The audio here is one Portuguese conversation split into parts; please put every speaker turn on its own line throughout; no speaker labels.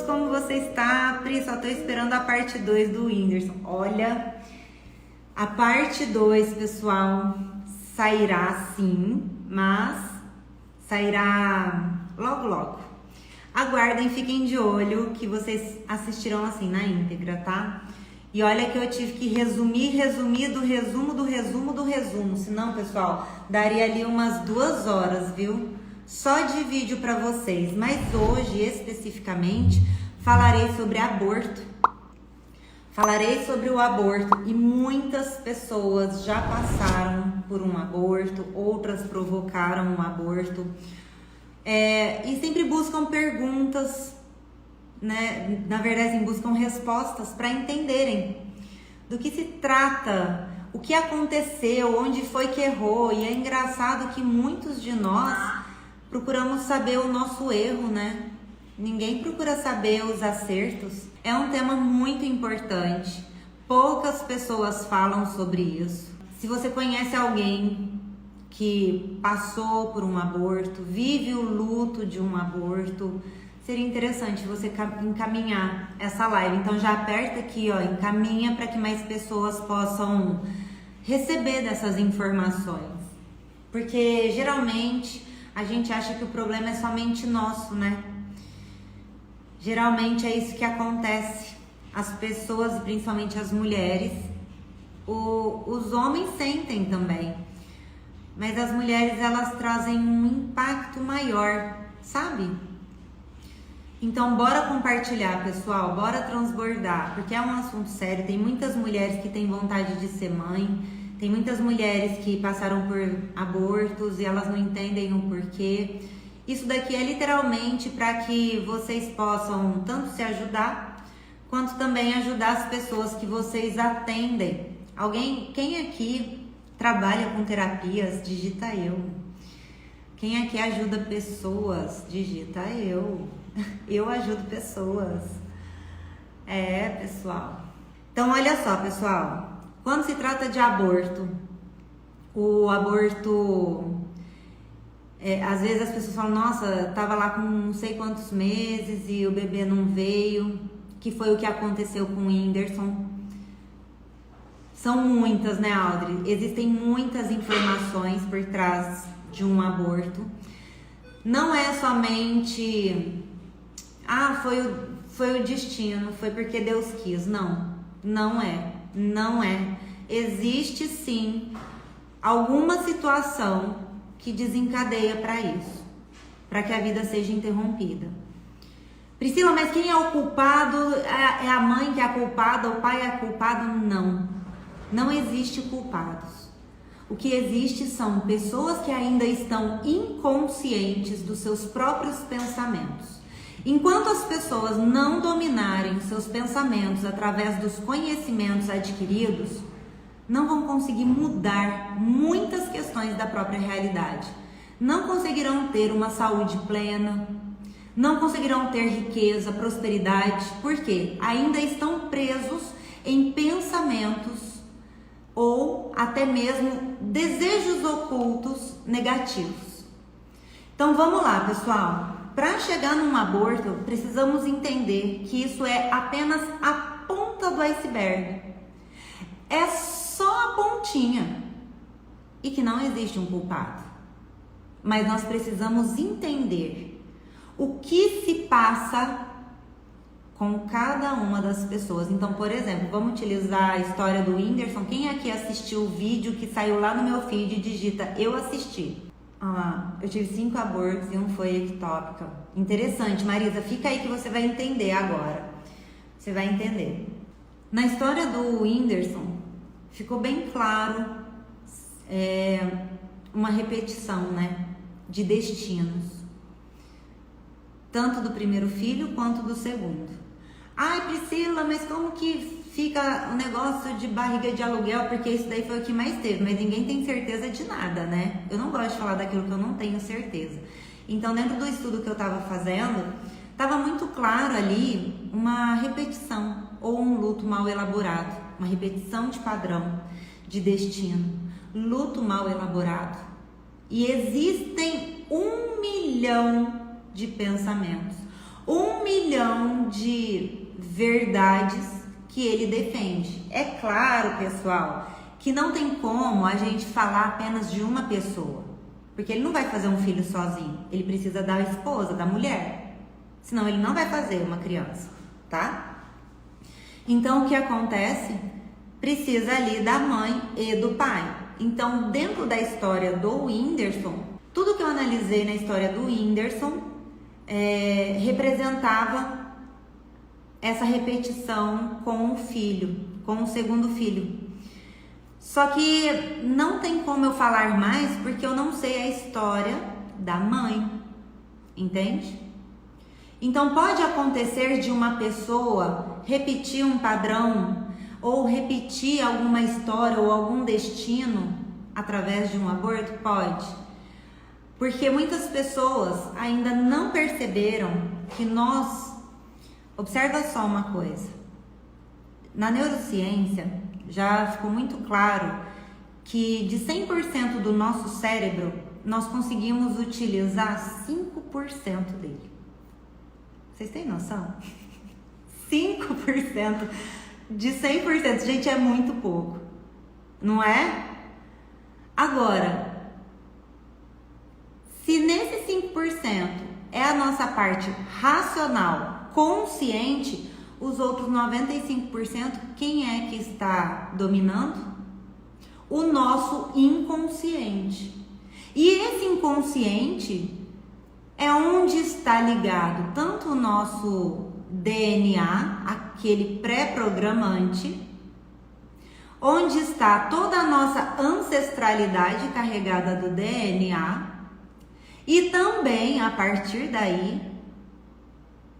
como você está? Pri, só tô esperando a parte 2 do Whindersson. Olha, a parte 2, pessoal, sairá sim, mas sairá logo logo. Aguardem, fiquem de olho que vocês assistirão assim na íntegra, tá? E olha que eu tive que resumir do resumo, senão, pessoal, daria ali umas 2 horas, viu? Só de vídeo para vocês, mas hoje especificamente falarei sobre aborto. Falarei sobre o aborto e muitas pessoas já passaram por um aborto, outras provocaram um aborto e sempre buscam perguntas, né? Na verdade, buscam respostas para entenderem do que se trata, o que aconteceu, onde foi que errou. E é engraçado que muitos de nós procuramos saber o nosso erro, né? Ninguém procura saber os acertos. É um tema muito importante. Poucas pessoas falam sobre isso. Se você conhece alguém que passou por um aborto, vive o luto de um aborto, seria interessante você encaminhar essa live. Então já aperta aqui, ó, encaminha para que mais pessoas possam receber dessas informações. Porque geralmente a gente acha que o problema é somente nosso, né? Geralmente é isso que acontece. As pessoas, principalmente as mulheres, os homens sentem também. Mas as mulheres, elas trazem um impacto maior, sabe? Então, bora compartilhar, pessoal, bora transbordar, porque é um assunto sério. Tem muitas mulheres que têm vontade de ser mãe, tem muitas mulheres que passaram por abortos e elas não entendem o porquê. Isso daqui é literalmente para que vocês possam tanto se ajudar, quanto também ajudar as pessoas que vocês atendem. Quem aqui trabalha com terapias, digita eu. Quem aqui ajuda pessoas, digita eu. Eu ajudo pessoas. Pessoal. Então, olha só, pessoal. Quando se trata de aborto, o aborto, às vezes as pessoas falam, nossa, tava lá com não sei quantos meses e o bebê não veio, que foi o que aconteceu com o Whindersson. São muitas, né, Audrey? Existem muitas informações por trás de um aborto. Não é somente, foi o destino, foi porque Deus quis. Não é. Existe sim alguma situação que desencadeia para isso, para que a vida seja interrompida. Priscila, mas quem é o culpado? É a mãe que é a culpada? O pai é culpado? Não existe culpados. O que existe são pessoas que ainda estão inconscientes dos seus próprios pensamentos. Enquanto as pessoas não dominarem seus pensamentos através dos conhecimentos adquiridos, não vão conseguir mudar muitas questões da própria realidade. Não conseguirão ter uma saúde plena, não conseguirão ter riqueza, prosperidade, porque ainda estão presos em pensamentos ou até mesmo desejos ocultos negativos. Então vamos lá, pessoal. Para chegar num aborto, precisamos entender que isso é apenas a ponta do iceberg. É só a pontinha. E que não existe um culpado. Mas nós precisamos entender o que se passa com cada uma das pessoas. Então, por exemplo, vamos utilizar a história do Whindersson. Quem aqui assistiu o vídeo que saiu lá no meu feed, digita eu assisti. Eu tive 5 abortos e um foi ectópica. Interessante, Marisa, fica aí que você vai entender agora. Você vai entender. Na história do Whindersson, ficou bem claro uma repetição, né, de destinos. Tanto do primeiro filho quanto do segundo. Ai, Priscila, mas como que fica o negócio de barriga de aluguel? Porque isso daí foi o que mais teve, mas ninguém tem certeza de nada, né? Eu não gosto de falar daquilo que eu não tenho certeza. Então, dentro do estudo que eu estava fazendo, estava muito claro ali uma repetição ou um luto mal elaborado, uma repetição de padrão, de destino, luto mal elaborado. E existem 1 milhão de pensamentos. 1 milhão de verdades que ele defende. É claro, pessoal, que não tem como a gente falar apenas de uma pessoa, porque ele não vai fazer um filho sozinho, ele precisa da esposa, da mulher, senão ele não vai fazer uma criança, tá? Então, o que acontece? Precisa ali da mãe e do pai. Então, dentro da história do Whindersson, tudo que eu analisei na história do Whindersson representava essa repetição com o filho, com o segundo filho. Só que não tem como eu falar mais porque eu não sei a história da mãe, entende? Então pode acontecer de uma pessoa repetir um padrão ou repetir alguma história ou algum destino através de um aborto? Pode. Porque muitas pessoas ainda não perceberam que nós... Observa só uma coisa. Na neurociência já ficou muito claro que de 100% do nosso cérebro nós conseguimos utilizar 5% dele. Vocês têm noção? 5% de 100%, gente, é muito pouco, não é? Agora, se nesse 5% é a nossa parte racional, consciente, os outros 95%, quem é que está dominando? O nosso inconsciente. E esse inconsciente é onde está ligado tanto o nosso DNA, aquele pré-programante, onde está toda a nossa ancestralidade carregada do DNA, e também a partir daí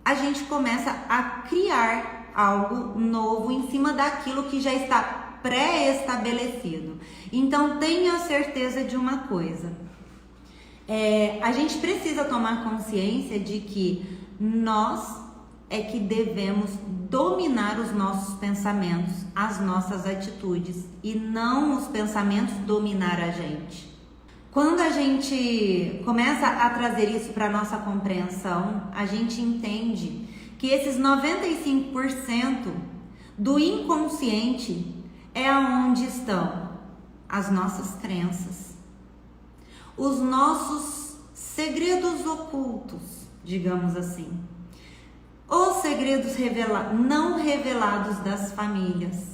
a gente começa a criar algo novo em cima daquilo que já está pré-estabelecido. Então tenha certeza de uma coisa, a gente precisa tomar consciência de que nós é que devemos dominar os nossos pensamentos, as nossas atitudes, e não os pensamentos dominar a gente. Quando a gente começa a trazer isso para a nossa compreensão, a gente entende que esses 95% do inconsciente é onde estão as nossas crenças, os nossos segredos ocultos, digamos assim, os segredos não revelados das famílias.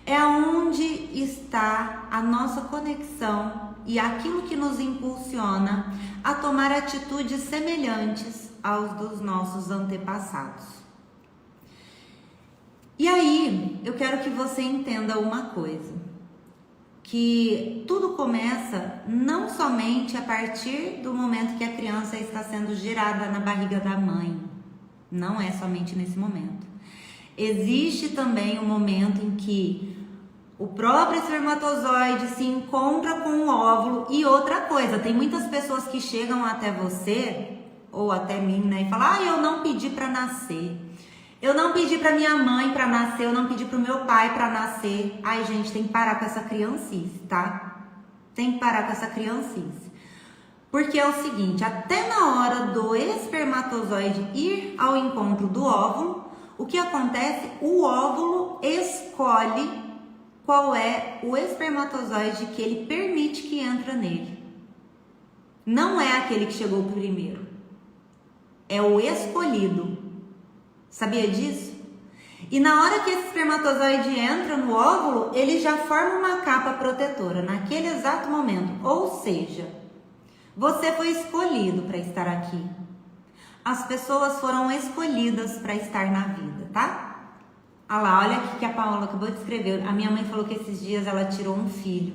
É onde está a nossa conexão e aquilo que nos impulsiona a tomar atitudes semelhantes aos dos nossos antepassados. E aí, eu quero que você entenda uma coisa, que tudo começa não somente a partir do momento que a criança está sendo gerada na barriga da mãe, não é somente nesse momento. Existe também um momento em que o próprio espermatozoide se encontra com o óvulo. E outra coisa, tem muitas pessoas que chegam até você, ou até mim, né, e falam: eu não pedi para nascer, eu não pedi para minha mãe para nascer, eu não pedi para o meu pai para nascer. Ai, gente, tem que parar com essa criancice, tá? Tem que parar com essa criancice. Porque é o seguinte, até na hora do espermatozoide ir ao encontro do óvulo, o que acontece? O óvulo escolhe qual é o espermatozoide que ele permite que entra nele. Não é aquele que chegou primeiro, é o escolhido. Sabia disso? E na hora que esse espermatozoide entra no óvulo, ele já forma uma capa protetora naquele exato momento. Ou seja, você foi escolhido para estar aqui. As pessoas foram escolhidas para estar na vida, tá? Ah lá, olha aqui que a Paola acabou de escrever. A minha mãe falou que esses dias ela tirou um filho.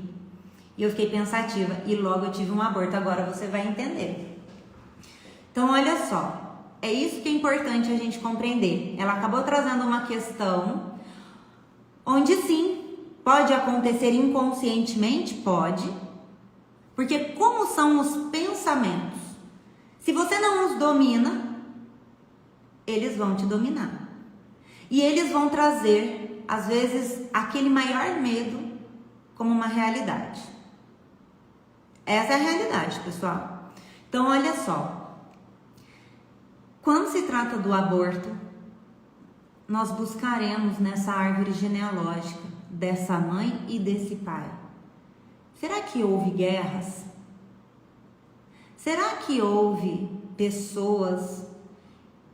E eu fiquei pensativa. E logo eu tive um aborto. Agora você vai entender. Então, olha só. É isso que é importante a gente compreender. Ela acabou trazendo uma questão onde sim, pode acontecer inconscientemente? Pode. Porque como são os pensamentos? Se você não os domina, eles vão te dominar. E eles vão trazer, às vezes, aquele maior medo como uma realidade. Essa é a realidade, pessoal. Então, olha só. Quando se trata do aborto, nós buscaremos nessa árvore genealógica dessa mãe e desse pai. Será que houve guerras? Será que houve pessoas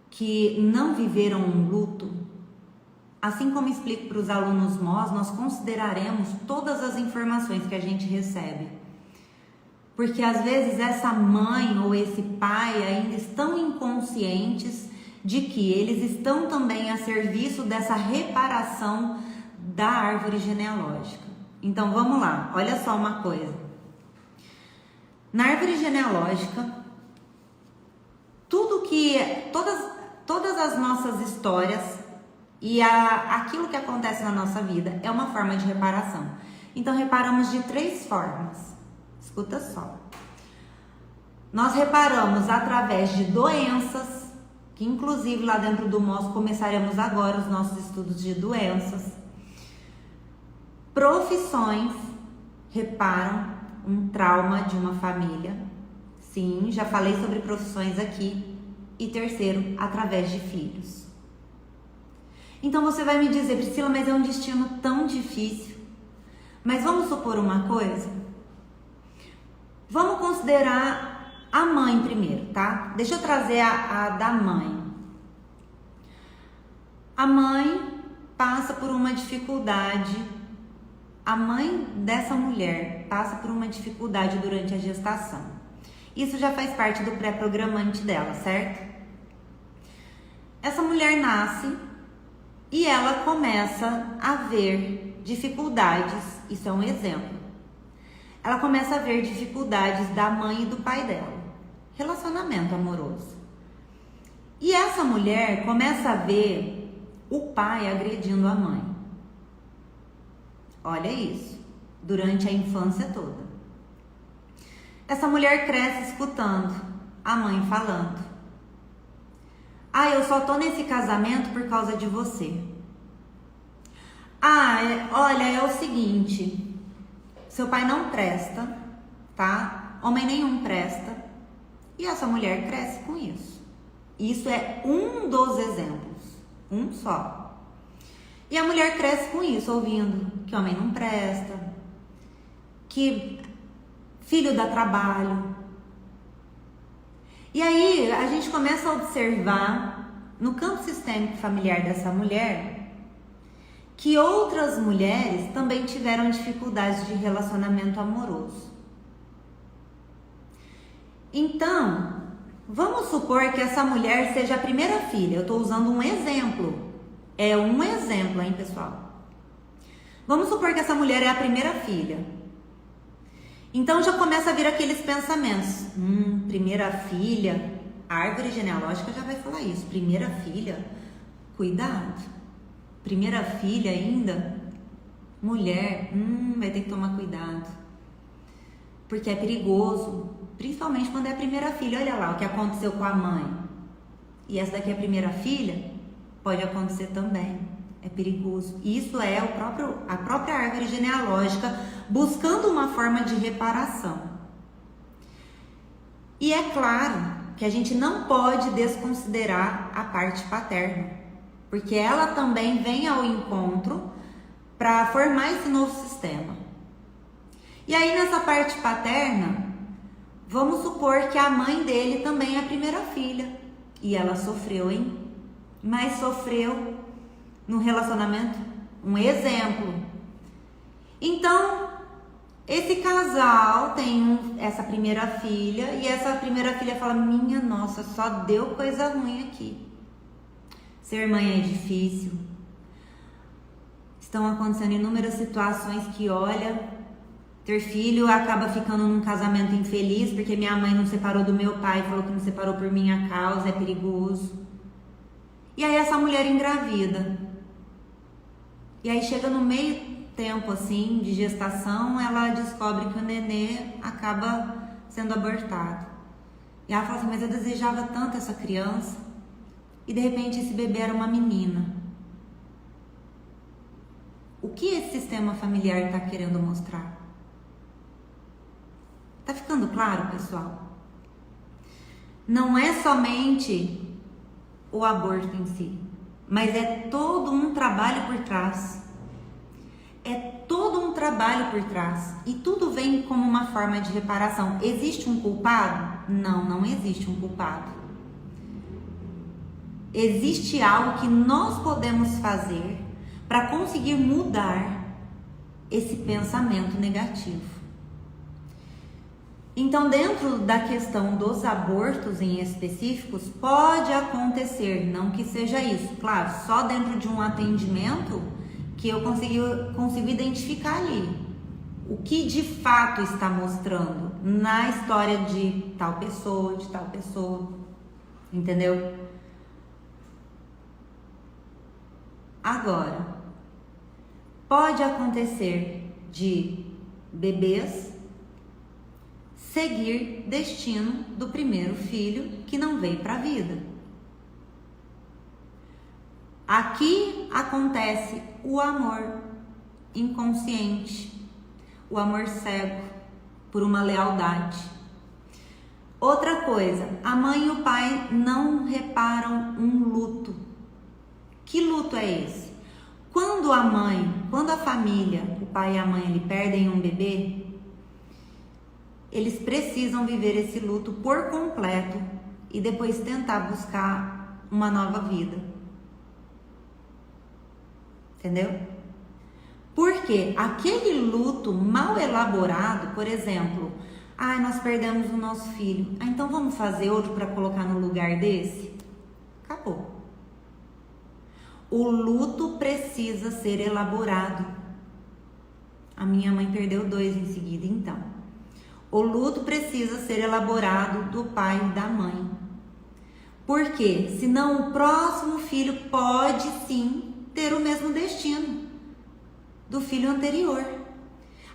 que não viveram um luto? Assim como explico para os alunos nós consideraremos todas as informações que a gente recebe. Porque às vezes essa mãe ou esse pai ainda estão inconscientes de que eles estão também a serviço dessa reparação da árvore genealógica. Então vamos lá, olha só uma coisa. Na árvore genealógica, todas as nossas histórias e aquilo que acontece na nossa vida é uma forma de reparação. Então reparamos de 3 formas. Escuta só. Nós reparamos através de doenças, que inclusive lá dentro do MOS começaremos agora os nossos estudos de doenças. Profissões reparam um trauma de uma família. Sim, já falei sobre profissões aqui. E terceiro, através de filhos. Então você vai me dizer, Priscila, mas é um destino tão difícil. Mas vamos supor uma coisa? Vamos considerar a mãe primeiro, tá? Deixa eu trazer a da mãe. A mãe passa por uma dificuldade. A mãe dessa mulher passa por uma dificuldade durante a gestação. Isso já faz parte do pré-programante dela, certo? Essa mulher nasce e ela começa a ver dificuldades. Isso é um exemplo. Ela começa a ver dificuldades da mãe e do pai dela. Relacionamento amoroso. E essa mulher começa a ver o pai agredindo a mãe. Olha isso, durante a infância toda. Essa mulher cresce escutando a mãe falando: ah, eu só tô nesse casamento por causa de você. Ah, olha, é o seguinte, seu pai não presta, tá? Homem nenhum presta. E essa mulher cresce com isso. Isso é um dos exemplos, um só. E a mulher cresce com isso, ouvindo que homem não presta, que filho dá trabalho. E aí a gente começa a observar no campo sistêmico familiar dessa mulher que outras mulheres também tiveram dificuldades de relacionamento amoroso. Então, vamos supor que essa mulher seja a primeira filha. Eu estou usando um exemplo. É um exemplo, hein, pessoal? Vamos supor que essa mulher é a primeira filha. Então já começa a vir aqueles pensamentos. Primeira filha, a árvore genealógica já vai falar isso. Primeira filha, cuidado. Primeira filha ainda, mulher, vai ter que tomar cuidado. Porque é perigoso, principalmente quando é a primeira filha. Olha lá o que aconteceu com a mãe. E essa daqui é a primeira filha, pode acontecer também. É perigoso. Isso é a própria árvore genealógica buscando uma forma de reparação. E é claro que a gente não pode desconsiderar a parte paterna, porque ela também vem ao encontro para formar esse novo sistema. E aí nessa parte paterna, vamos supor que a mãe dele também é a primeira filha. E ela sofreu, hein? Mas sofreu no relacionamento, um exemplo. Então, esse casal tem essa primeira filha e essa primeira filha fala: minha nossa, só deu coisa ruim aqui. Ser mãe é difícil. Estão acontecendo inúmeras situações que, olha, ter filho acaba ficando num casamento infeliz porque minha mãe não separou do meu pai, falou que não separou por minha causa, é perigoso. E aí essa mulher engravida. E aí chega no meio tempo assim de gestação, ela descobre que o nenê acaba sendo abortado. E ela fala assim: mas eu desejava tanto essa criança. E de repente esse bebê era uma menina. O que esse sistema familiar está querendo mostrar? Tá ficando claro, pessoal? Não é somente o aborto em si, mas é todo um trabalho por trás. É todo um trabalho por trás. E tudo vem como uma forma de reparação. Existe um culpado? Não, não existe um culpado. Existe algo que nós podemos fazer para conseguir mudar esse pensamento negativo. Então, dentro da questão dos abortos em específicos, pode acontecer, não que seja isso, claro, só dentro de um atendimento que eu consigo identificar ali o que de fato está mostrando na história de tal pessoa, entendeu? Agora, pode acontecer de bebês seguir destino do primeiro filho que não veio para a vida. Aqui acontece o amor inconsciente, o amor cego por uma lealdade. Outra coisa, a mãe e o pai não reparam um luto. Que luto é esse? Quando a família, o pai e a mãe, ele perdem um bebê, eles precisam viver esse luto por completo e depois tentar buscar uma nova vida. Entendeu? Porque aquele luto mal elaborado, por exemplo, nós perdemos o nosso filho, então vamos fazer outro para colocar no lugar desse? Acabou. O luto precisa ser elaborado. A minha mãe perdeu 2 em seguida, então. O luto precisa ser elaborado do pai e da mãe. Por quê? Senão o próximo filho pode sim ter o mesmo destino do filho anterior.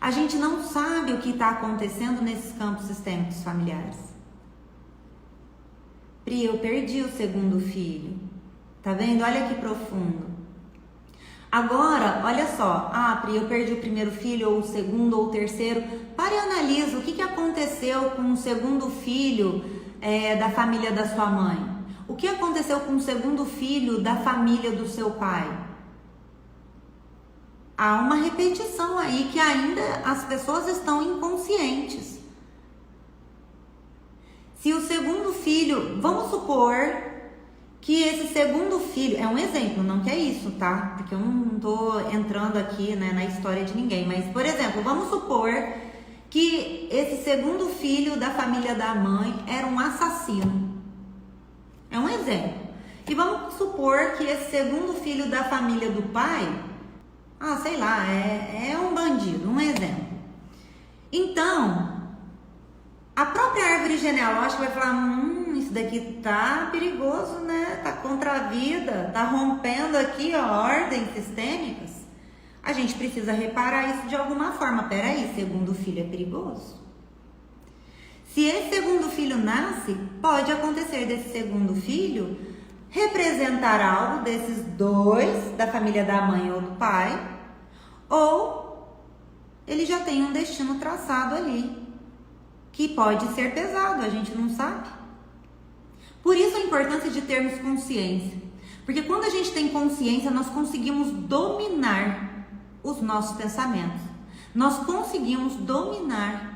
A gente não sabe o que está acontecendo nesses campos sistêmicos familiares. Pri, eu perdi o segundo filho. Tá vendo? Olha que profundo. Agora, olha só. Pri, eu perdi o primeiro filho, ou o segundo, ou o terceiro. Para e analisa o que aconteceu com o segundo filho da família da sua mãe. O que aconteceu com o segundo filho da família do seu pai? Há uma repetição aí que ainda as pessoas estão inconscientes. Se o segundo filho, vamos supor que esse segundo filho, é um exemplo, não que é isso, tá? Porque eu não tô entrando aqui, né, na história de ninguém, mas, por exemplo, vamos supor que esse segundo filho da família da mãe era um assassino. É um exemplo. E vamos supor que esse segundo filho da família do pai, sei lá, é um bandido, um exemplo. Então, a própria árvore genealógica vai falar, isso daqui tá perigoso, né? Tá contra a vida, tá rompendo aqui, ordens sistêmicas. A gente precisa reparar isso de alguma forma. Peraí, segundo filho é perigoso? Se esse segundo filho nasce, pode acontecer desse segundo filho representar algo desses 2, da família da mãe ou do pai, ou ele já tem um destino traçado ali, que pode ser pesado, a gente não sabe. Por isso a importância de termos consciência. Porque quando a gente tem consciência, nós conseguimos dominar os nossos pensamentos. Nós conseguimos dominar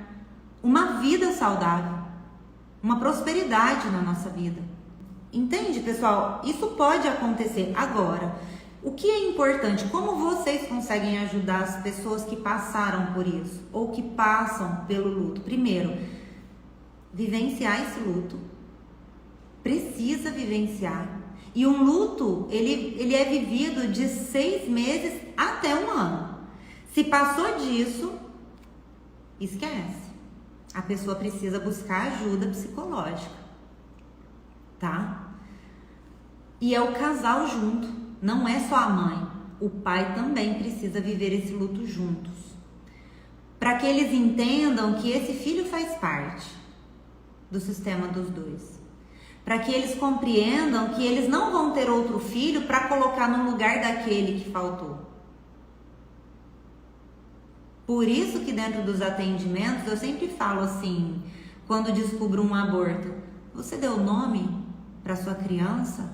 uma vida saudável, uma prosperidade na nossa vida. Entende, pessoal? Isso pode acontecer agora. O que é importante? Como vocês conseguem ajudar as pessoas que passaram por isso ou que passam pelo luto? Primeiro, vivenciar esse luto. Precisa vivenciar. E um luto, ele é vivido de 6 meses até 1 ano. Se passou disso, esquece. A pessoa precisa buscar ajuda psicológica, tá? E é o casal junto, não é só a mãe. O pai também precisa viver esse luto juntos. Para que eles entendam que esse filho faz parte do sistema dos 2. Para que eles compreendam que eles não vão ter outro filho para colocar no lugar daquele que faltou. Por isso que dentro dos atendimentos eu sempre falo assim, quando descubro um aborto, você deu nome para sua criança?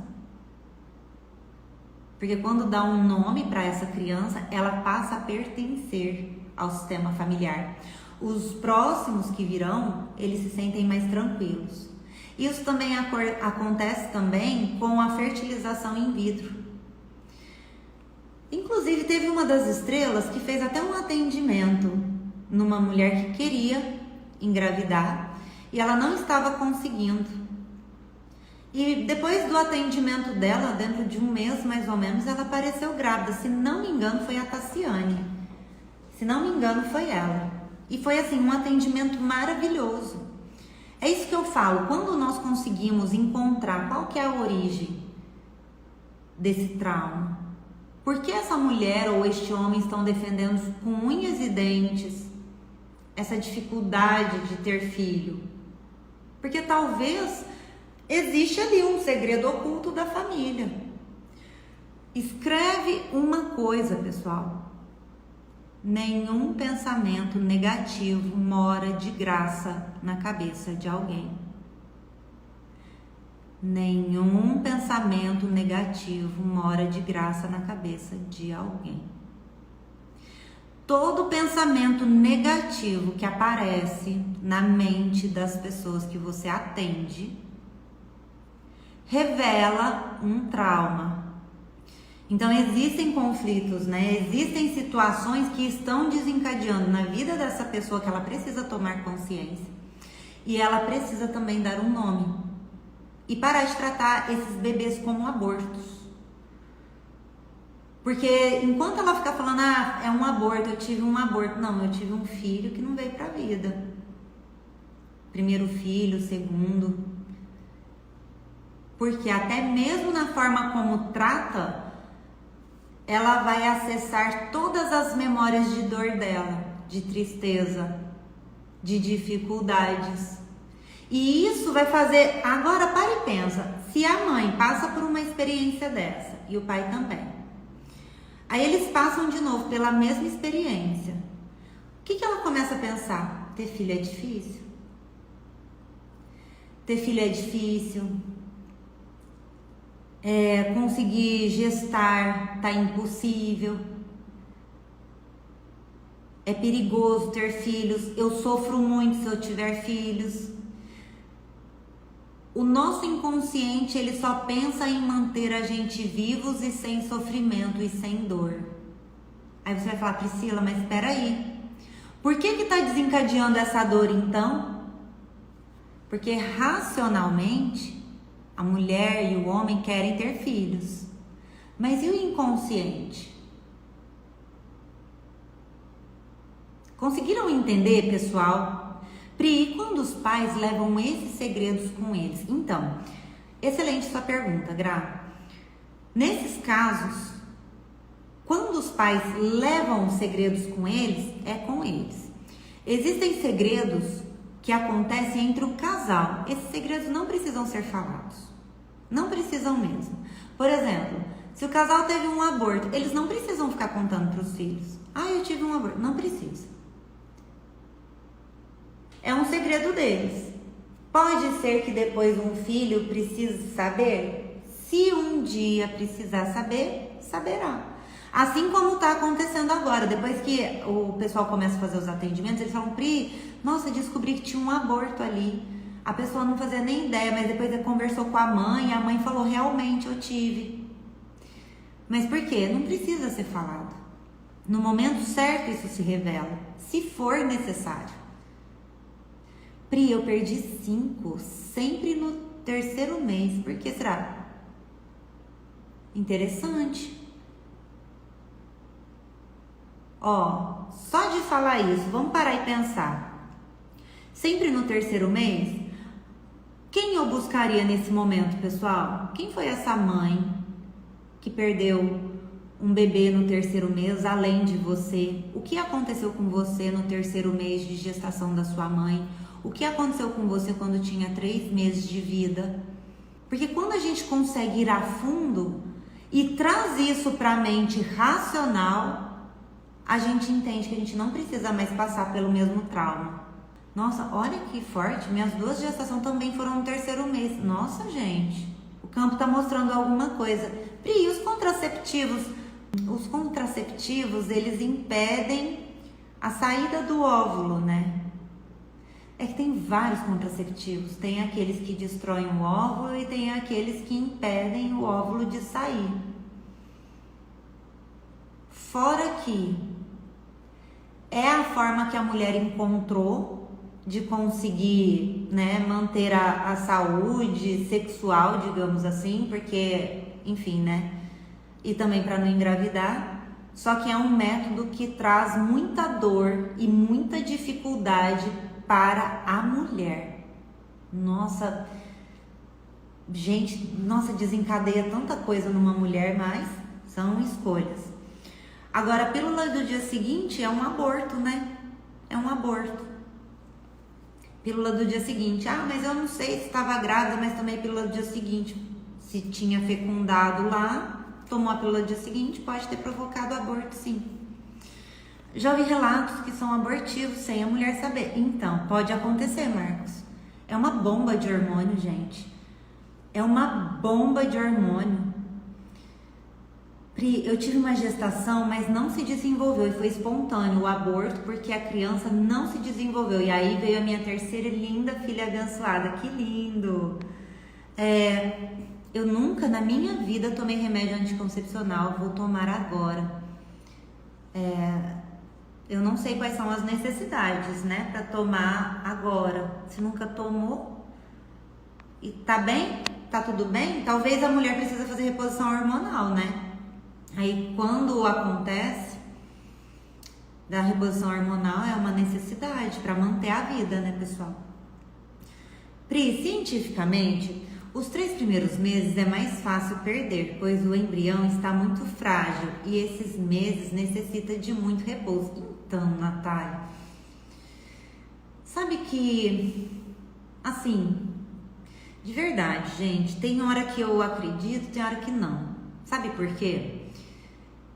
Porque quando dá um nome para essa criança, ela passa a pertencer ao sistema familiar. Os próximos que virão, eles se sentem mais tranquilos. Isso também acontece também com a fertilização in vitro. Inclusive, teve uma das estrelas que fez até um atendimento numa mulher que queria engravidar e ela não estava conseguindo. E depois do atendimento dela, dentro de um mês mais ou menos, ela apareceu grávida. Se não me engano, foi a Tassiane. Se não me engano, foi ela. E foi assim, um atendimento maravilhoso. É isso que eu falo, quando nós conseguimos encontrar qual que é a origem desse trauma, por que essa mulher ou este homem estão defendendo com unhas e dentes essa dificuldade de ter filho? Porque talvez existe ali um segredo oculto da família. Escreve uma coisa, pessoal. Nenhum pensamento negativo mora de graça na cabeça de alguém. Nenhum pensamento negativo mora de graça na cabeça de alguém. Todo pensamento negativo que aparece na mente das pessoas que você atende revela um trauma. Então existem conflitos, né? Existem situações que estão desencadeando na vida dessa pessoa que ela precisa tomar consciência e ela precisa também dar um nome e parar de tratar esses bebês como abortos. Porque enquanto ela ficar falando, é um aborto, eu tive um aborto. Não, eu tive um filho que não veio pra vida. Primeiro filho, segundo. Porque até mesmo na forma como trata, ela vai acessar todas as memórias de dor dela, de tristeza, de dificuldades. E isso vai fazer... Agora, para e pensa. Se a mãe passa por uma experiência dessa, e o pai também, aí eles passam de novo pela mesma experiência, o que ela começa a pensar? Ter filho é difícil? Ter filho é difícil... conseguir gestar tá impossível, é perigoso ter filhos, eu sofro muito se eu tiver filhos. O nosso inconsciente, ele só pensa em manter a gente vivos e sem sofrimento e sem dor. Aí você vai falar, Priscila, mas espera aí, por que está desencadeando essa dor então? Porque racionalmente a mulher e o homem querem ter filhos. Mas e o inconsciente? Conseguiram entender, pessoal? Pri, e quando os pais levam esses segredos com eles? Então, excelente sua pergunta, Gra. Nesses casos, quando os pais levam os segredos com eles, é com eles. Existem segredos que acontecem entre o casal. Esses segredos não precisam ser falados. Não precisam mesmo. Por exemplo, se o casal teve um aborto, eles não precisam ficar contando para os filhos. Eu tive um aborto. Não precisa. É um segredo deles. Pode ser que depois um filho precise saber. Se um dia precisar saber, saberá. Assim como está acontecendo agora. Depois que o pessoal começa a fazer os atendimentos, eles falam, Pri, nossa, descobri que tinha um aborto ali. A pessoa não fazia nem ideia, mas depois ele conversou com a mãe e a mãe falou, realmente eu tive. Mas por quê? Não precisa ser falado. No momento certo isso se revela, se for necessário. Pri, eu perdi 5, sempre no 3º mês. Por que será? Interessante. Só de falar isso, vamos parar e pensar. Sempre no 3º mês, quem eu buscaria nesse momento, pessoal? Quem foi essa mãe que perdeu um bebê no 3º mês, além de você? O que aconteceu com você no 3º mês de gestação da sua mãe? O que aconteceu com você quando tinha 3 meses de vida? Porque quando a gente consegue ir a fundo e traz isso para a mente racional, a gente entende que a gente não precisa mais passar pelo mesmo trauma. Nossa, olha que forte, minhas 2 gestações também foram no 3º mês. Nossa, gente, O campo tá mostrando alguma coisa. Pri, os contraceptivos? Os contraceptivos, eles impedem a saída do óvulo, né? É que tem vários contraceptivos. Tem aqueles que destroem o óvulo e tem aqueles que impedem o óvulo de sair. Fora que é a forma que a mulher encontrou de conseguir, né, manter a saúde sexual, digamos assim, porque, enfim, né? E também para não engravidar. Só que é um método que traz muita dor e muita dificuldade para a mulher. Nossa, gente, nossa, desencadeia tanta coisa numa mulher, mas são escolhas. Agora, a pílula do dia seguinte é um aborto, né? É um aborto. Pílula do dia seguinte. Ah, mas eu não sei se estava grávida, mas tomei pílula do dia seguinte. Se tinha fecundado lá, tomou a pílula do dia seguinte, pode ter provocado aborto, sim. Já ouvi relatos que são abortivos sem a mulher saber. Então, pode acontecer, Marcos. É uma bomba de hormônio, gente. É uma bomba de hormônio. Pri, eu tive uma gestação, mas não se desenvolveu e foi espontâneo o aborto, porque a criança não se desenvolveu. E aí veio a minha terceira linda filha abençoada. Que lindo! Eu nunca na minha vida tomei remédio anticoncepcional, vou tomar agora. Eu não sei quais são as necessidades, né, para tomar agora. Se nunca tomou e tá bem, tá tudo bem, talvez a mulher precisa fazer reposição hormonal, né? Aí quando acontece da reposição hormonal é uma necessidade para manter a vida, né, pessoal? Pri, cientificamente, os 3 primeiros meses é mais fácil perder, pois o embrião está muito frágil e esses meses necessitam de muito repouso. Então, Natália, sabe que, assim, de verdade, gente, tem hora que eu acredito, tem hora que não. Sabe por quê?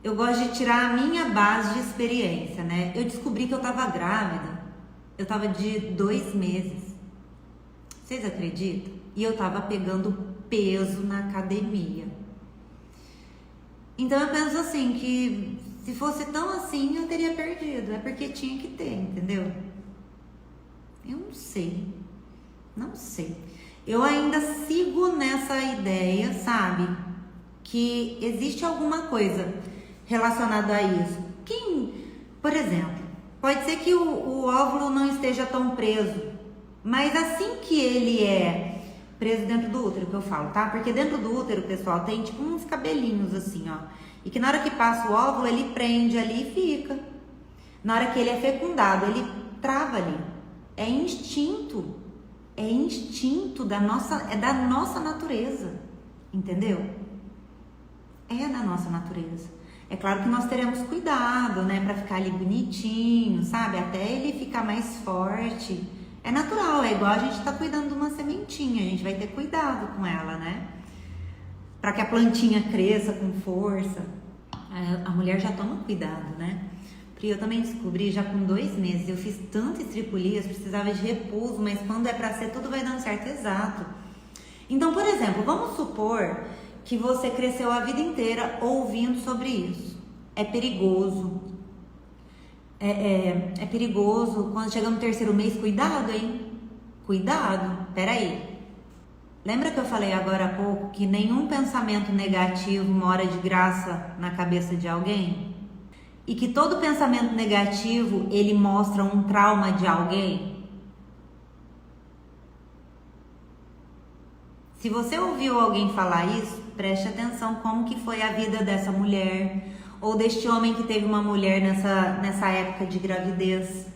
Eu gosto de tirar a minha base de experiência, né? Eu descobri que eu tava grávida, eu tava de 2 meses. Vocês acreditam? E eu tava pegando peso na academia. Então eu penso assim, que se fosse tão assim, eu teria perdido. É porque tinha que ter, entendeu? Eu não sei. Não sei. Eu ainda sigo nessa ideia, sabe? Que existe alguma coisa relacionada a isso. Por exemplo, pode ser que o óvulo não esteja tão preso, mas assim que ele é preso dentro do útero, que eu falo, tá? Porque dentro do útero, pessoal, tem tipo uns cabelinhos assim, ó. E que na hora que passa o óvulo, ele prende ali e fica. Na hora que ele é fecundado, ele trava ali. É instinto. É instinto da nossa natureza. Entendeu? É da nossa natureza. É claro que nós teremos cuidado, né? Pra ficar ali bonitinho, sabe? Até ele ficar mais forte. É natural, é igual a gente tá cuidando de uma sementinha, a gente vai ter cuidado com ela, né? Para que a plantinha cresça com força. A mulher já toma cuidado, né? Porque eu também descobri já com 2 meses, eu fiz tanto estripulias, precisava de repouso, mas quando é para ser, tudo vai dando certo, exato. Então, por exemplo, vamos supor que você cresceu a vida inteira ouvindo sobre isso. É perigoso. É perigoso. Quando chega no 3º mês, cuidado, hein? Cuidado. Peraí. Lembra que eu falei agora há pouco que nenhum pensamento negativo mora de graça na cabeça de alguém? E que todo pensamento negativo, ele mostra um trauma de alguém? Se você ouviu alguém falar isso, preste atenção como que foi a vida dessa mulher ou deste homem que teve uma mulher nessa época de gravidez.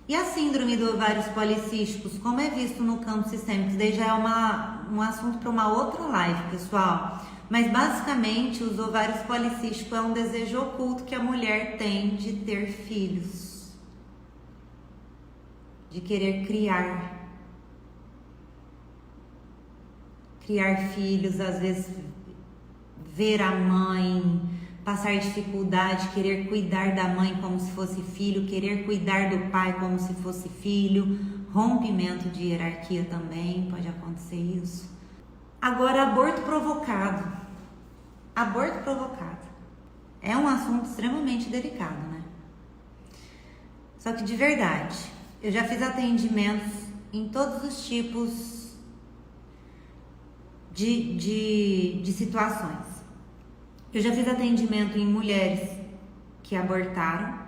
E a síndrome do ovários policísticos, como é visto no campo sistêmico? Isso daí já é um assunto para uma outra live, pessoal. Mas basicamente os ovários policísticos é um desejo oculto que a mulher tem de ter filhos, de querer criar filhos, às vezes ver a mãe passar dificuldade, querer cuidar da mãe como se fosse filho, querer cuidar do pai como se fosse filho, rompimento de hierarquia também, pode acontecer isso. Agora, aborto provocado. Aborto provocado é um assunto extremamente delicado, né? Só que de verdade, eu já fiz atendimentos em todos os tipos de situações. Eu já fiz atendimento em mulheres que abortaram.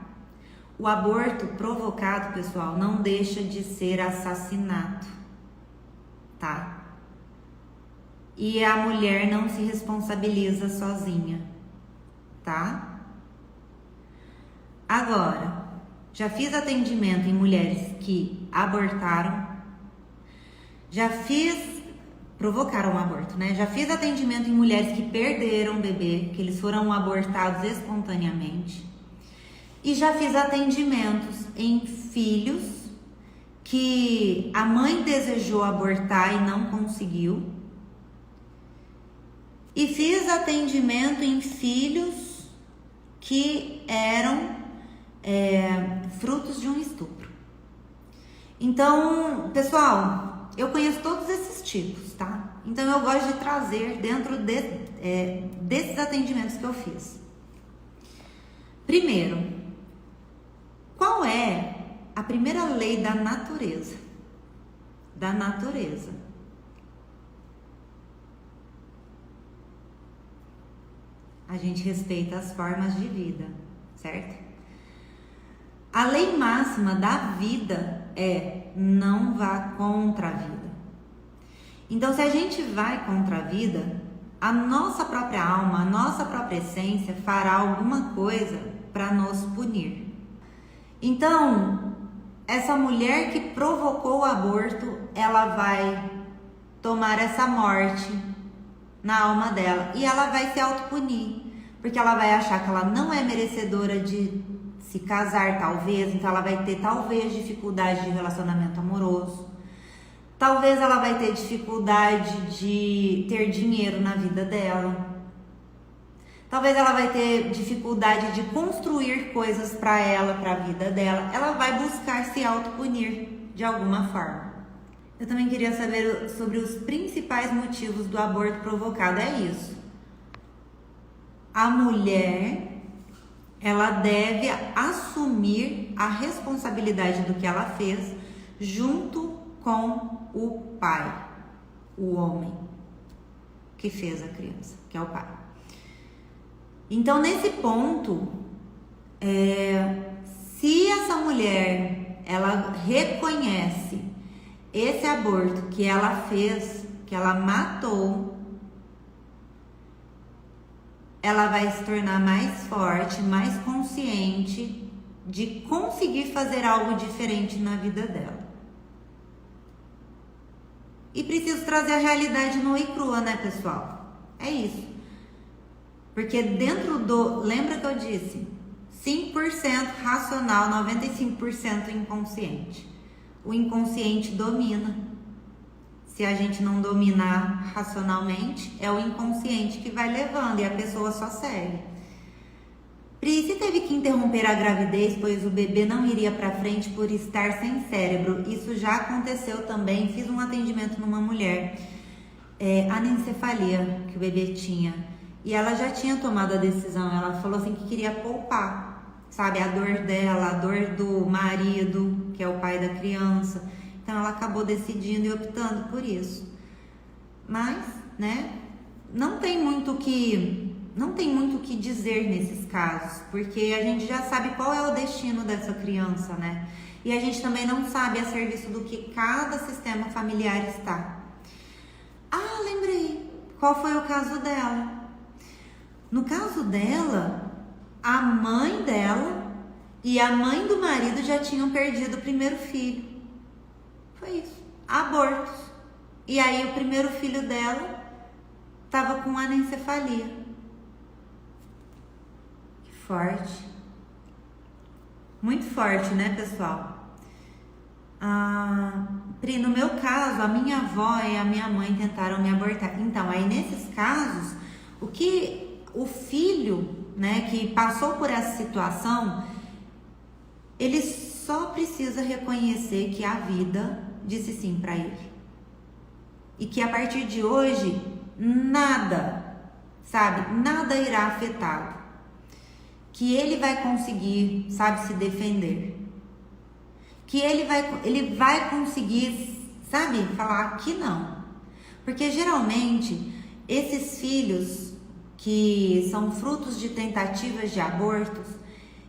O aborto provocado, pessoal, não deixa de ser assassinato, tá? E a mulher não se responsabiliza sozinha, tá? Agora, já fiz atendimento em mulheres que abortaram, provocaram um aborto, né? Já fiz atendimento em mulheres que perderam o bebê, que eles foram abortados espontaneamente. E já fiz atendimentos em filhos que a mãe desejou abortar e não conseguiu. E fiz atendimento em filhos que eram frutos de um estupro. Então, pessoal, eu conheço todos esses tipos, tá? Então eu gosto de trazer dentro desses atendimentos que eu fiz. Primeiro, qual é a primeira lei da natureza? Da natureza. A gente respeita as formas de vida, certo? A lei máxima da vida é não vá contra a vida. Então, se a gente vai contra a vida, a nossa própria alma, a nossa própria essência fará alguma coisa para nos punir. Então, essa mulher que provocou o aborto, ela vai tomar essa morte na alma dela e ela vai se autopunir, porque ela vai achar que ela não é merecedora de se casar, talvez, então ela vai ter talvez dificuldade de relacionamento amoroso, talvez ela vai ter dificuldade de ter dinheiro na vida dela, talvez ela vai ter dificuldade de construir coisas para ela, para a vida dela, ela vai buscar se autopunir de alguma forma. Eu também queria saber sobre os principais motivos do aborto provocado, é isso. A mulher, ela deve assumir a responsabilidade do que ela fez junto com o pai, o homem que fez a criança, que é o pai. Então, nesse ponto, se essa mulher, ela reconhece esse aborto que ela fez, que ela matou, ela vai se tornar mais forte, mais consciente de conseguir fazer algo diferente na vida dela. E preciso trazer a realidade nua e crua, né, pessoal? É isso. Porque lembra que eu disse? 5% racional, 95% inconsciente. O inconsciente domina. Se a gente não dominar racionalmente, é o inconsciente que vai levando e a pessoa só segue. Pri, se teve que interromper a gravidez, pois o bebê não iria para frente por estar sem cérebro. Isso já aconteceu também. Fiz um atendimento numa mulher, anencefalia que o bebê tinha. E ela já tinha tomado a decisão. Ela falou assim que queria poupar, sabe? A dor dela, a dor do marido, que é o pai da criança. Então ela acabou decidindo e optando por isso. Mas, né, não tem muito o que dizer nesses casos, porque a gente já sabe qual é o destino dessa criança, né? E a gente também não sabe a serviço do que cada sistema familiar está. Ah, lembrei. Qual foi o caso dela? No caso dela, a mãe dela e a mãe do marido já tinham perdido o primeiro filho. Foi isso, abortos. E aí o primeiro filho dela estava com anencefalia. Que forte. Muito forte, né, pessoal? Pri, no meu caso, a minha avó e a minha mãe tentaram me abortar. Então, aí nesses casos, o filho, né, que passou por essa situação, ele só precisa reconhecer que a vida disse sim para ele. E que a partir de hoje, nada, sabe? Nada irá afetá-lo. Que ele vai conseguir, sabe, se defender. Que ele vai conseguir, sabe, falar que não. Porque geralmente esses filhos que são frutos de tentativas de abortos,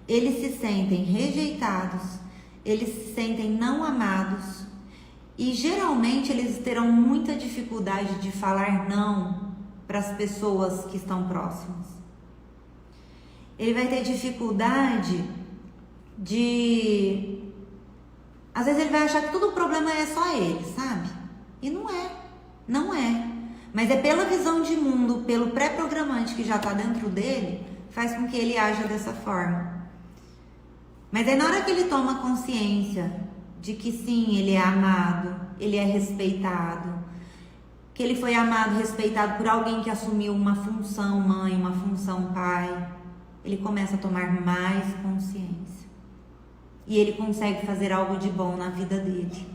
eles se sentem rejeitados, eles se sentem não amados e geralmente eles terão muita dificuldade de falar não para as pessoas que estão próximas. Ele vai ter dificuldade de... Às vezes ele vai achar que todo o problema é só ele, sabe? E não é, não é. Mas é pela visão de mundo, pelo pré-programante que já está dentro dele, faz com que ele haja dessa forma. Mas é na hora que ele toma consciência de que sim, ele é amado, ele é respeitado, que ele foi amado, respeitado por alguém que assumiu uma função mãe, uma função pai, ele começa a tomar mais consciência. E ele consegue fazer algo de bom na vida dele.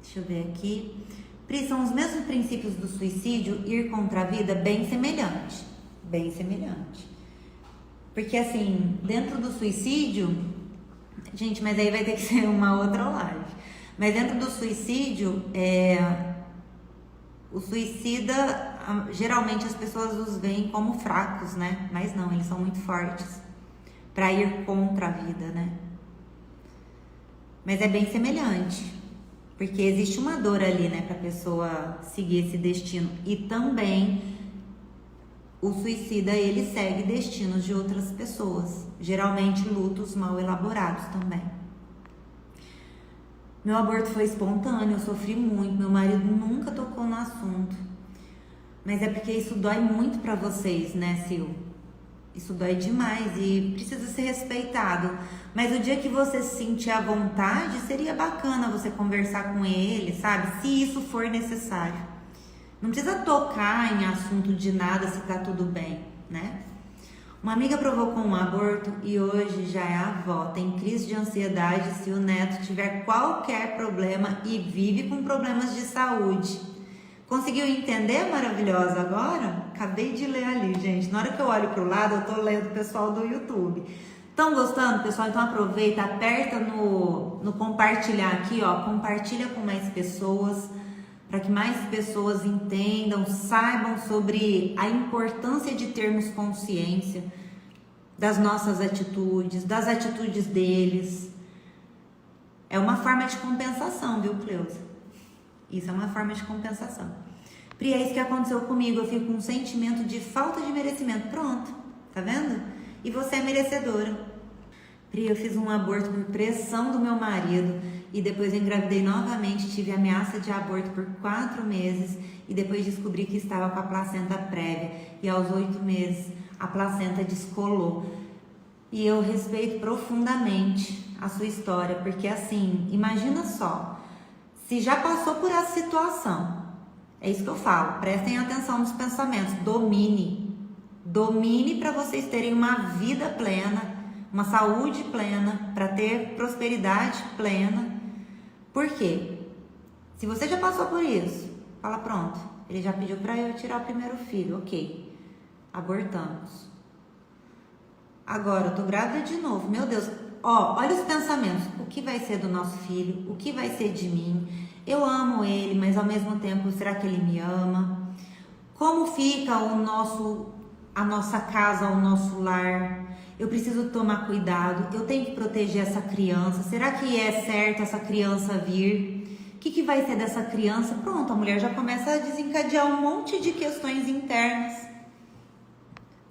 Deixa eu ver aqui. Pri, são os mesmos princípios do suicídio, ir contra a vida, bem semelhante. Bem semelhante. Porque assim, dentro do suicídio, gente, mas aí vai ter que ser uma outra live. Mas dentro do suicídio, o suicida, geralmente as pessoas os veem como fracos, né? Mas não, eles são muito fortes para ir contra a vida, né? Mas é bem semelhante, porque existe uma dor ali, né, para a pessoa seguir esse destino. E também o suicida, ele segue destinos de outras pessoas, geralmente lutos mal elaborados também. Meu aborto foi espontâneo, eu sofri muito, meu marido nunca tocou no assunto. Mas é porque isso dói muito para vocês, né, Sil? Isso dói demais e precisa ser respeitado. Mas o dia que você se sentir à vontade, seria bacana você conversar com ele, sabe? Se isso for necessário. Não precisa tocar em assunto de nada se tá tudo bem, né? Uma amiga provocou um aborto e hoje já é avó. Tem crise de ansiedade se o neto tiver qualquer problema e vive com problemas de saúde. Conseguiu entender, maravilhosa, agora? Acabei de ler ali, gente. Na hora que eu olho pro lado, eu tô lendo o pessoal do YouTube. Estão gostando, pessoal? Então aproveita, aperta no compartilhar aqui, ó. Compartilha com mais pessoas, para que mais pessoas entendam, saibam sobre a importância de termos consciência das nossas atitudes, das atitudes deles. É uma forma de compensação, viu, Cleusa? Isso é uma forma de compensação. Pri, é isso que aconteceu comigo. Eu fico com um sentimento de falta de merecimento. Pronto, tá vendo? E você é merecedora. Pri, eu fiz um aborto por pressão do meu marido e depois eu engravidei novamente. Tive ameaça de aborto por 4 meses e depois descobri que estava com a placenta prévia. E aos 8 meses a placenta descolou. E eu respeito profundamente a sua história, porque assim, imagina só. Se já passou por essa situação, é isso que eu falo, prestem atenção nos pensamentos, domine para vocês terem uma vida plena, uma saúde plena, para ter prosperidade plena. Por quê? Se você já passou por isso, fala pronto, ele já pediu para eu tirar o primeiro filho, ok, abortamos. Agora eu tô grávida de novo, meu Deus. Ó, olha os pensamentos, o que vai ser do nosso filho, o que vai ser de mim, eu amo ele, mas ao mesmo tempo, será que ele me ama? Como fica a nossa casa, o nosso lar? Eu preciso tomar cuidado, eu tenho que proteger essa criança, será que é certo essa criança vir? O que vai ser dessa criança? Pronto, a mulher já começa a desencadear um monte de questões internas.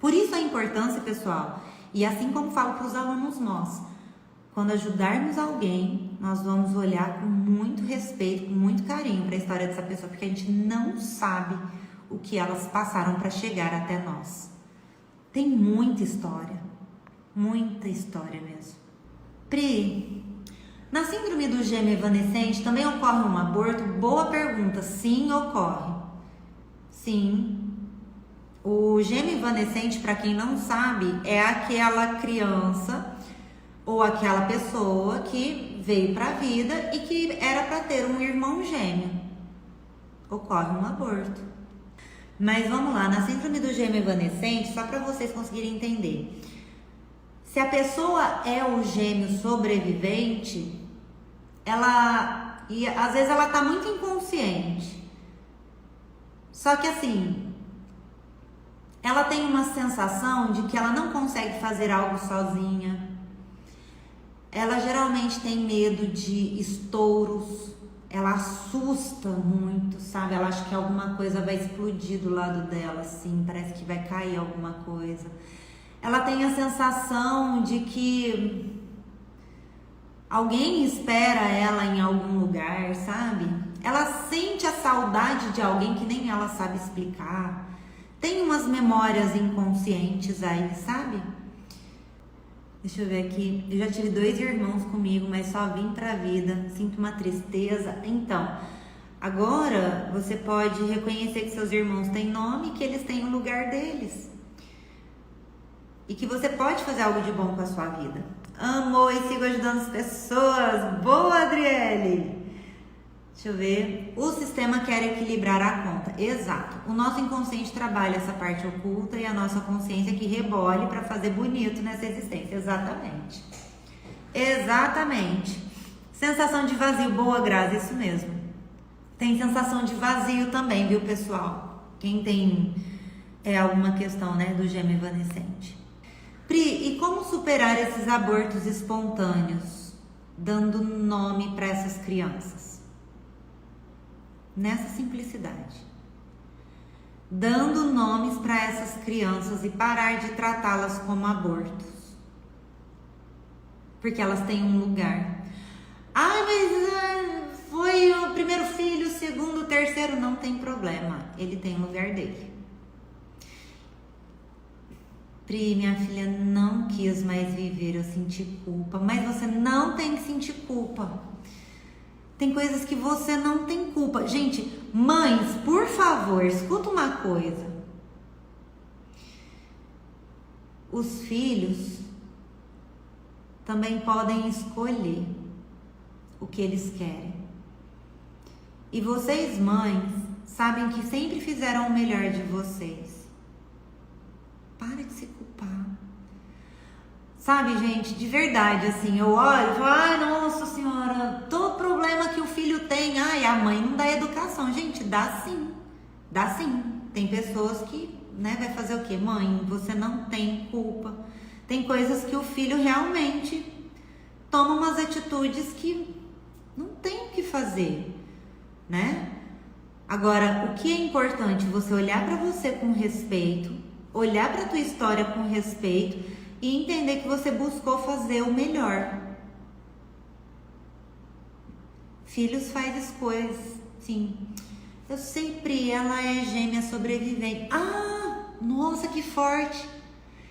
Por isso a importância, pessoal, e assim como falo para os alunos nossos, quando ajudarmos alguém, nós vamos olhar com muito respeito, com muito carinho para a história dessa pessoa, porque a gente não sabe o que elas passaram para chegar até nós. Tem muita história mesmo. Pri, na síndrome do gêmeo evanescente também ocorre um aborto? Boa pergunta, sim, ocorre. Sim. O gêmeo evanescente, para quem não sabe, é aquela criança ou aquela pessoa que veio para a vida e que era para ter um irmão gêmeo. ocorre um aborto. Mas vamos lá, na síndrome do gêmeo evanescente, só para vocês conseguirem entender. Se a pessoa é o gêmeo sobrevivente, às vezes ela tá muito inconsciente. Só que assim, ela tem uma sensação de que ela não consegue fazer algo sozinha. Ela geralmente tem medo de estouros. Ela assusta muito, sabe? Ela acha que alguma coisa vai explodir do lado dela, assim, parece que vai cair alguma coisa. Ela tem a sensação de que alguém espera ela em algum lugar, sabe? Ela sente a saudade de alguém que nem ela sabe explicar. Tem umas memórias inconscientes aí, sabe? Deixa eu ver aqui. Eu já tive 2 irmãos comigo, mas só vim pra vida. Sinto uma tristeza. Então, agora você pode reconhecer que seus irmãos têm nome e que eles têm o lugar deles. E que você pode fazer algo de bom com a sua vida. Amo e sigo ajudando as pessoas. Boa, Adriele! Deixa eu ver. O sistema quer equilibrar a conta. Exato. O nosso inconsciente trabalha essa parte oculta e a nossa consciência que rebole para fazer bonito nessa existência. Exatamente. Exatamente. Sensação de vazio. Boa, Grazi, isso mesmo. Tem sensação de vazio também, viu, pessoal? Quem tem alguma questão, né, do gêmeo evanescente. Pri, e como superar esses abortos espontâneos? Dando nome para essas crianças. Nessa simplicidade, dando nomes para essas crianças e parar de tratá-las como abortos, porque elas têm um lugar. Mas foi o primeiro filho, o segundo, o terceiro, não tem problema, ele tem o lugar dele. Pri, minha filha não quis mais viver, eu senti culpa, mas você não tem que sentir culpa. Tem coisas que você não tem culpa. Gente, mães, por favor, escuta uma coisa. Os filhos também podem escolher o que eles querem. E vocês, mães, sabem que sempre fizeram o melhor de vocês. Para de se culpar. Sabe, gente, de verdade, assim, eu olho e falo, nossa senhora, todo problema que o filho tem, a mãe não dá educação. Gente, dá sim, dá sim. Tem pessoas que, né, vai fazer o quê? Mãe, você não tem culpa. Tem coisas que o filho realmente toma umas atitudes que não tem o que fazer, né? Agora, o que é importante? Você olhar para você com respeito, olhar para tua história com respeito e entender que você buscou fazer o melhor. Filhos faz escolhas, sim. Eu sempre, ela é gêmea sobrevivente. Nossa, que forte.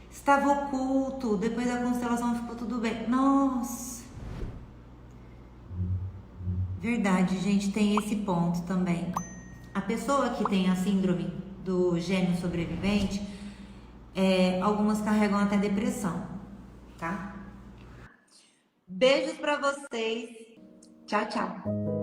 Estava oculto, depois da constelação ficou tudo bem. Nossa. Verdade, gente, tem esse ponto também. A pessoa que tem a síndrome do gêmeo sobrevivente, algumas carregam até depressão, tá? Beijos pra vocês. Tchau, tchau.